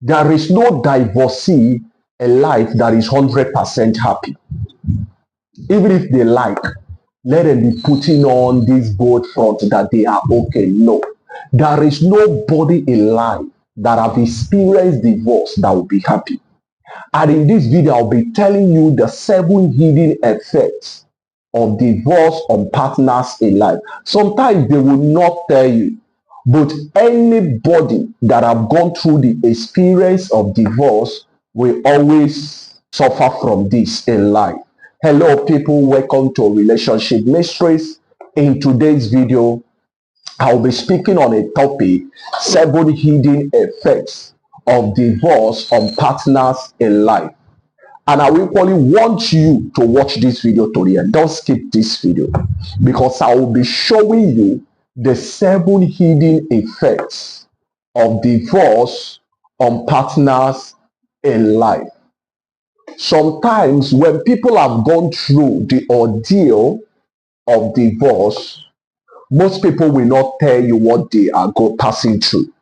There is no divorcee alive that is 100% happy. Even if they like, let them be putting on this bold front that they are okay. No. There is nobody alive that have experienced divorce that will be happy. And in this video, I'll be telling you the 7 hidden effects of divorce on partners in life. Sometimes they will not tell you, but anybody that have gone through the experience of divorce will always suffer from this in life. Hello people, welcome to Relationship Mysteries. In today's video, I'll be speaking on a topic, 7 hidden effects of divorce on partners in life. And I will equally want you to watch this video to the end. Don't skip this video because I will be showing you the 7 hidden effects of divorce on partners in life. Sometimes when people have gone through the ordeal of divorce, most people will not tell you what they are passing through.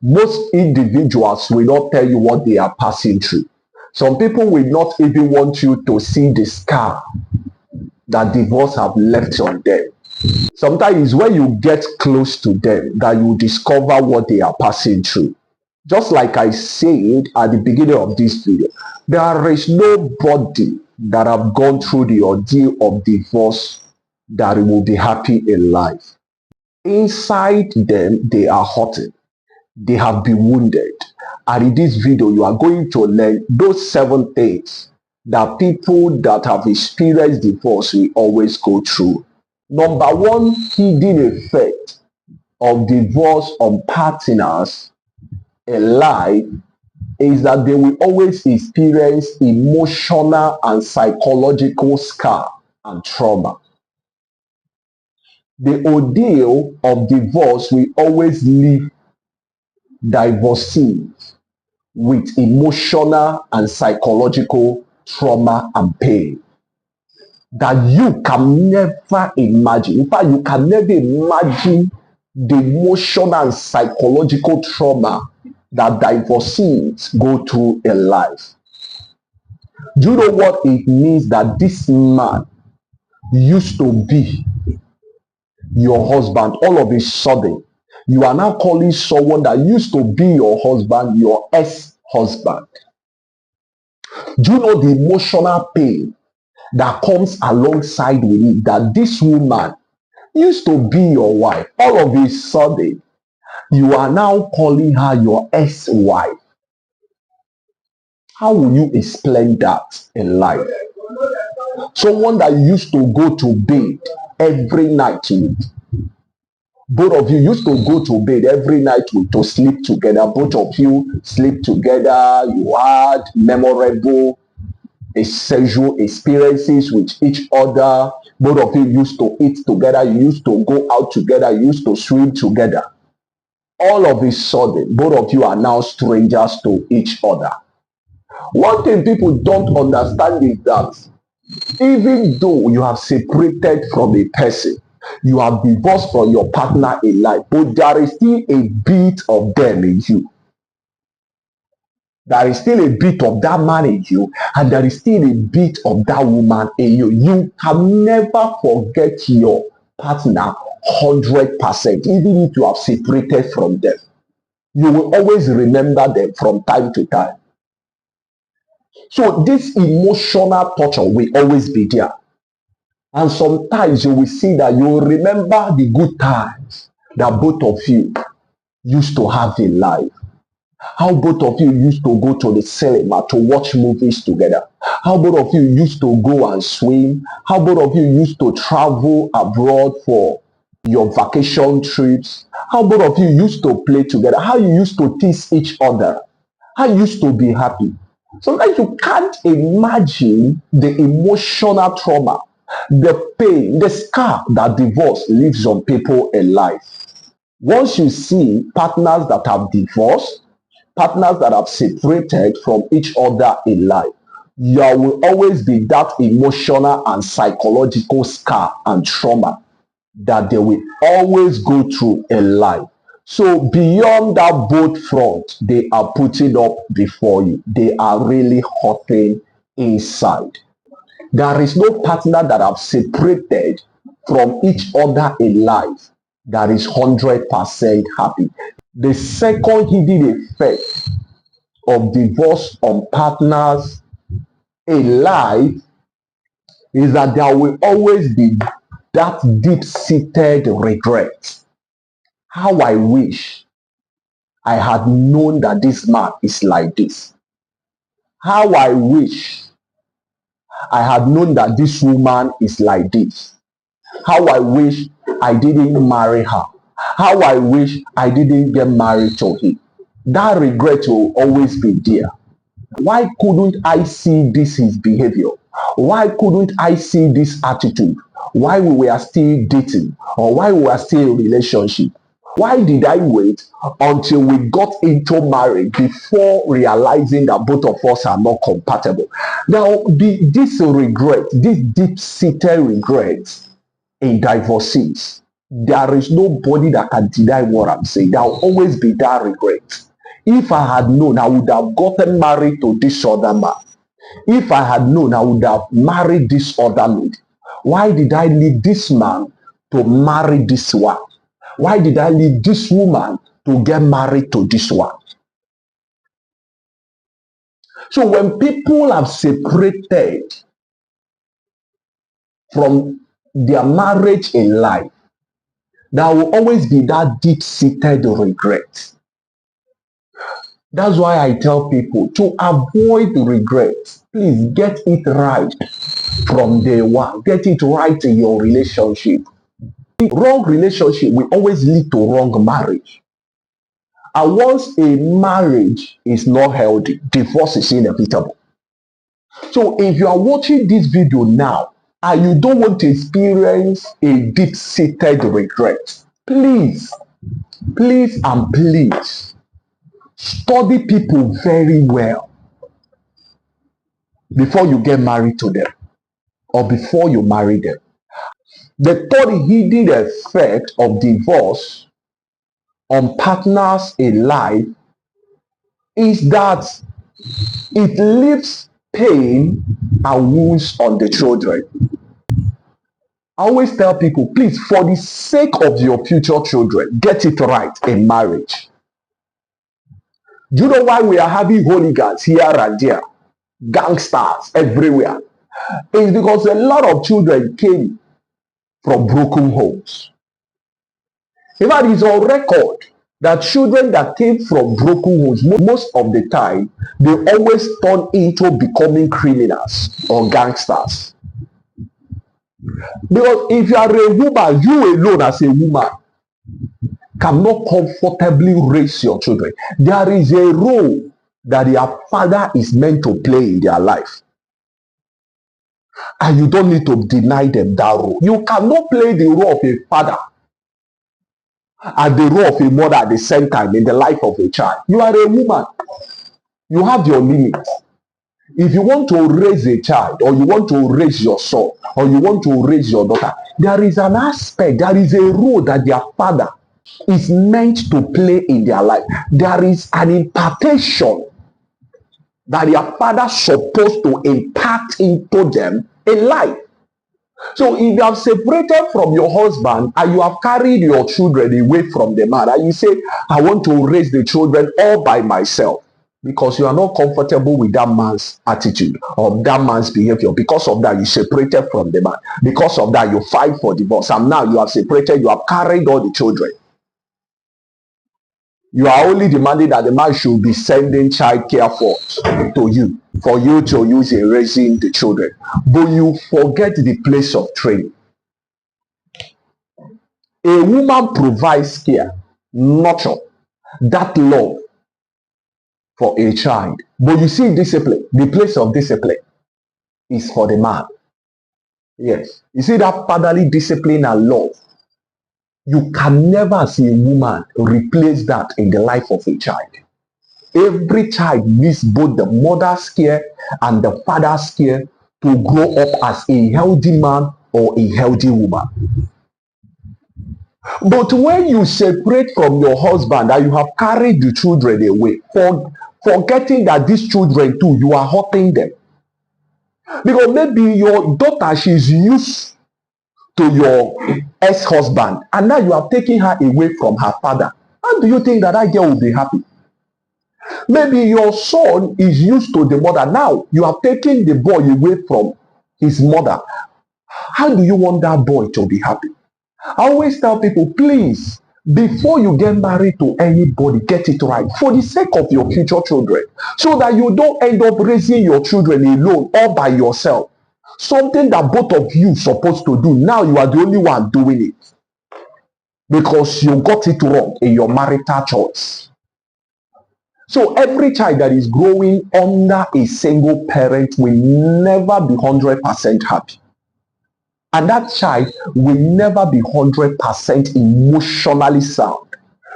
Most individuals will not tell you what they are passing through. Some people will not even want you to see the scar that divorce have left on them. Sometimes when you get close to them that you discover what they are passing through. Just like I said at the beginning of this video, there is nobody that have gone through the ordeal of divorce that will be happy in life. Inside them, they are hurting. They have been wounded. And in this video, you are going to learn those 7 things that people that have experienced divorce will always go through. Number 1 hidden effect of divorce on partners in life is that they will always experience emotional and psychological scar and trauma. The ordeal of divorce will always leave divorcees with emotional and psychological trauma and pain that you can never imagine. In fact, you can never imagine the emotional and psychological trauma that divorcees go through in life. Do you know what it means that this man used to be your husband? All of a sudden, you are now calling someone that used to be your husband, your ex-husband. Do you know the emotional pain that comes alongside with it? That this woman used to be your wife. All of a sudden, you are now calling her your ex-wife. How will you explain that in life? Someone that used to go to bed every night with. Both of you used to go to bed every night to sleep together. Both of you sleep together. You had memorable sexual experiences with each other. Both of you used to eat together. You used to go out together. You used to swim together. All of a sudden, both of you are now strangers to each other. One thing people don't understand is that even though you have separated from a person, you have divorced from your partner in life, but there is still a bit of them in you. There is still a bit of that man in you, and there is still a bit of that woman in you. You can never forget your partner 100%, even if you have separated from them. You will always remember them from time to time. So this emotional torture will always be there. And sometimes you will see that you will remember the good times that both of you used to have in life. How both of you used to go to the cinema to watch movies together. How both of you used to go and swim. How both of you used to travel abroad for your vacation trips. How both of you used to play together. How you used to tease each other. How you used to be happy. Sometimes you can't imagine the emotional trauma, the pain, the scar that divorce leaves on people in life. Once you see partners that have divorced, partners that have separated from each other in life, there will always be that emotional and psychological scar and trauma that they will always go through in life. So beyond that boat front they are putting up before you, they are really hurting inside. There is no partner that have separated from each other in life that is 100% happy. The second hidden effect of divorce on partners in life is that there will always be that deep-seated regret. How I wish I had known that this man is like this. How I wish I had known that this woman is like this. How I wish I didn't marry her. How I wish I didn't get married to him. That regret will always be there. Why couldn't I see this his behavior? Why couldn't I see this attitude? Why we were still dating or why we were still in a relationship? Why did I wait until we got into marriage before realizing that both of us are not compatible? Now, this regret, this deep-seated regret in divorcees, there is nobody that can deny what I'm saying. There will always be that regret. If I had known, I would have gotten married to this other man. If I had known, I would have married this other lady. Why did I leave this man to marry this one? Why did I leave this woman to get married to this one? So when people have separated from their marriage in life, there will always be that deep-seated regret. That's why I tell people to avoid regret. Please get it right from day one. Get it right in your relationship. Wrong relationship will always lead to wrong marriage. And once a marriage is not healthy, divorce is inevitable. So if you are watching this video now and you don't want to experience a deep-seated regret, please, please and please, study people very well before you get married to them or before you marry them. The third hidden effect of divorce on partners in life is that it leaves pain and wounds on the children. I always tell people, please, for the sake of your future children, get it right in marriage. Do you know why we are having hooligans here and there, gangsters everywhere? It's because a lot of children came from broken homes. In fact, it's on record that children that came from broken homes, most of the time, they always turn into becoming criminals or gangsters. Because if you are a woman, you alone as a woman cannot comfortably raise your children. There is a role that their father is meant to play in their life. And you don't need to deny them that role. You cannot play the role of a father and the role of a mother at the same time in the life of a child. You are a woman. You have your limits. If you want to raise a child, or you want to raise your son, or you want to raise your daughter, there is an aspect, there is a role that their father is meant to play in their life. There is an impartation that their father is supposed to impact into them in life. So if you have separated from your husband and you have carried your children away from the man, and you say, I want to raise the children all by myself, because you are not comfortable with that man's attitude or that man's behavior. Because of that, you separated from the man. Because of that, you fight for divorce. And now you have separated, you have carried all the children. You are only demanding that the man should be sending child care to you, for you to use in raising the children. But you forget the place of training. A woman provides care, nurture, that love for a child. But you see discipline, the place of discipline is for the man. Yes. You see that fatherly discipline and love. You can never see a woman replace that in the life of a child. Every child needs both the mother's care and the father's care to grow up as a healthy man or a healthy woman. But when you separate from your husband and you have carried the children away, forgetting that these children too, you are hurting them. Because maybe your daughter, she's used to your ex-husband, and now you have taken her away from her father. How do you think that that girl will be happy? Maybe your son is used to the mother. Now you have taken the boy away from his mother. How do you want that boy to be happy? I always tell people, please, before you get married to anybody, get it right for the sake of your future children, so that you don't end up raising your children alone all by yourself. Something that both of you supposed to do. Now you are the only one doing it because you got it wrong in your marital choice. So every child that is growing under a single parent will never be 100% happy. And that child will never be 100% emotionally sound.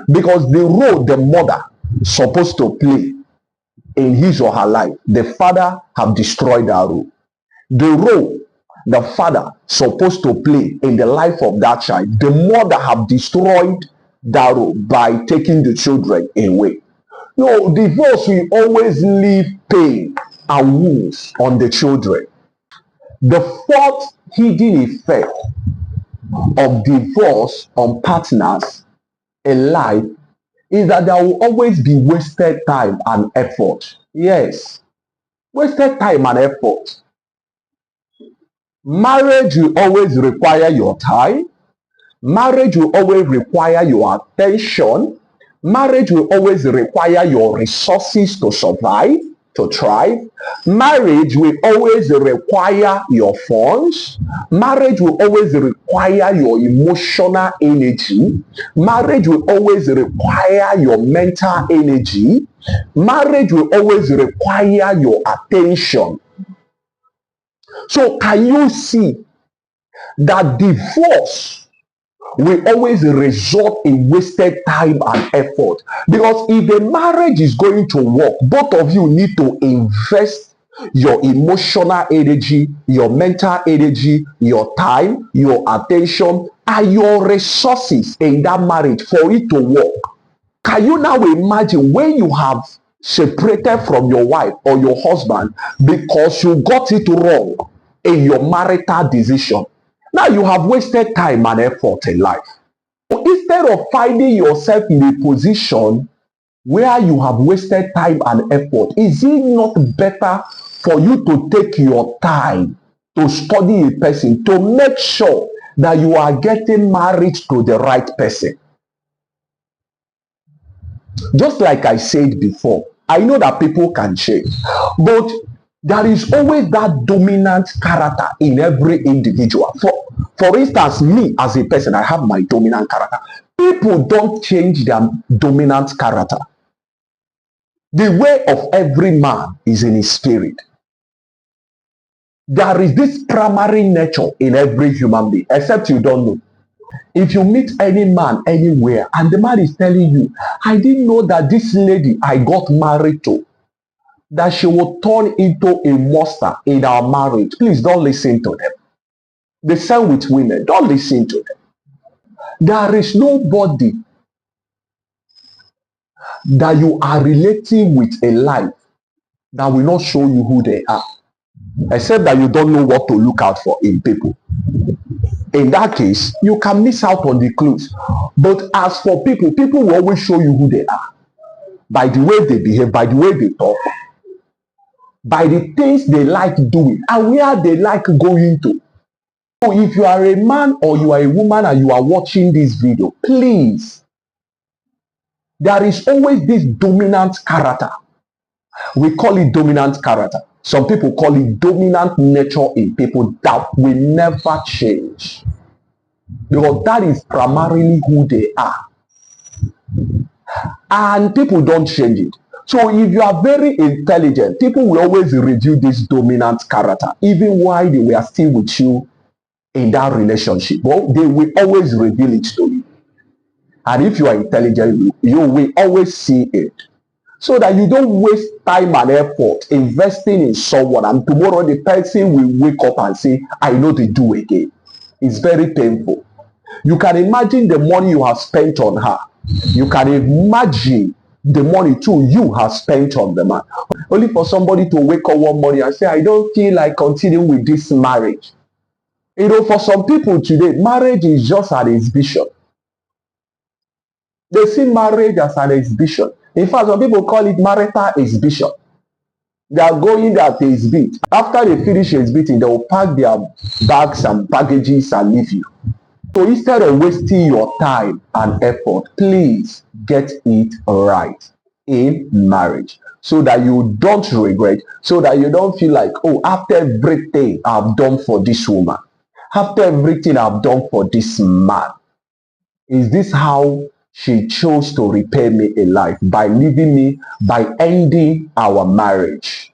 Because the role the mother is supposed to play in his or her life, the father have destroyed that role. The role the father supposed to play in the life of that child, the mother have destroyed that role by taking the children away. No, divorce will always leave pain and wounds on the children. The fourth hidden effect of divorce on partners in life is that there will always be wasted time and effort. Yes, wasted time and effort. Marriage will always require your time. Marriage will always require your attention. Marriage will always require your resources to survive, to thrive. Marriage will always require your funds. Marriage will always require your emotional energy. Marriage will always require your mental energy. Marriage will always require your attention. So can you see that divorce will always result in wasted time and effort? Because if a marriage is going to work, both of you need to invest your emotional energy, your mental energy, your time, your attention, and your resources in that marriage for it to work. Can you now imagine when you have separated from your wife or your husband because you got it wrong in your marital decision? Now you have wasted time and effort in life. So instead of finding yourself in a position where you have wasted time and effort, is it not better for you to take your time to study a person, to make sure that you are getting married to the right person? Just like I said before, I know that people can change, but there is always that dominant character in every individual. For instance, me as a person, I have my dominant character. People don't change their dominant character. The way of every man is in his spirit. There is this primary nature in every human being, except you don't know. If you meet any man anywhere and the man is telling you, I didn't know that this lady I got married to, that she will turn into a monster in our marriage, please don't listen to them. The same with women, don't listen to them. There is nobody that you are relating with in life that will not show you who they are, except that you don't know what to look out for in people. In that case, you can miss out on the clues. But as for people, people will always show you who they are by the way they behave, by the way they talk, by the things they like doing and where they like going to. So if you are a man or you are a woman and you are watching this video, please, there is always this dominant character. We call it dominant character. Some people call it dominant nature in people that will never change. Because that is primarily who they are. And people don't change it. So if you are very intelligent, people will always review this dominant character, even while they were still with you in that relationship. But they will always reveal it to you. And if you are intelligent, you will always see it. So that you don't waste time and effort investing in someone, and tomorrow the person will wake up and say, I know they do again. It's very painful. You can imagine the money you have spent on her. You can imagine the money too you have spent on the man. Only for somebody to wake up one morning and say, I don't feel like continuing with this marriage. You know, for some people today, marriage is just an exhibition. They see marriage as an exhibition. In fact, some people call it marital exhibition. They are going there to exhibit. After they finish exhibiting, they will pack their bags and baggages and leave you. So instead of wasting your time and effort, please get it right in marriage so that you don't regret, so that you don't feel like, oh, after everything I've done for this woman, after everything I've done for this man, is this how she chose to repay me in life? By leaving me, by ending our marriage.